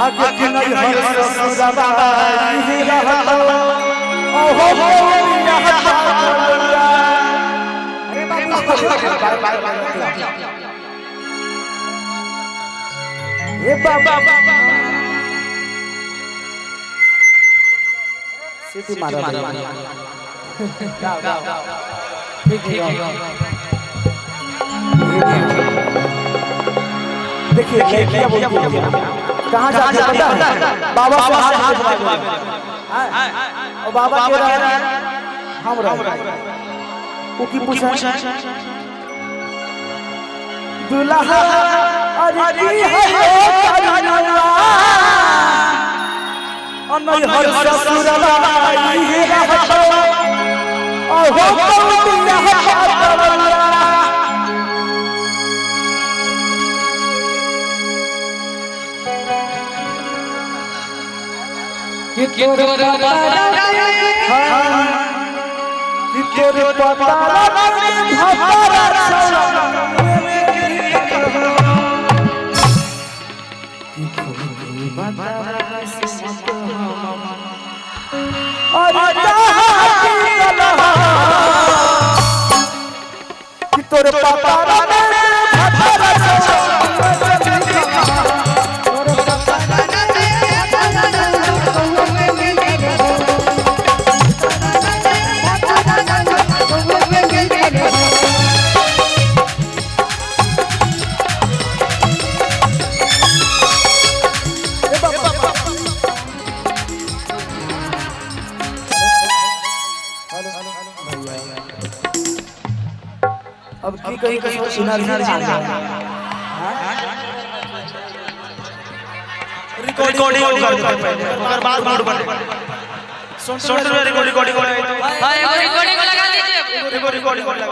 आगे के नहीं हर ससुराबाई ही रहतो ओहो ये बाबा सिटी मारा ठीक है देखिए क्या बोलती है कहाँ जाते पता है बाबा से हाथ और बाबा कह रहा है हम रहे वो की पूछा दुल्हा अरे की है करनवा अनई हर ससुरवाई ही रहतो ओहो कौतिया करनवा कि तोर पतारा में भपरा कि तोर पतारा अब की कहीं कहीं एनर्जी आ गया रिकॉर्डिंग कर मगर बात मोड पर सॉफ्टवेयर रिकॉर्डिंग भाई रिकॉर्डिंग लगा लीजिए रिकॉर्डिंग लगा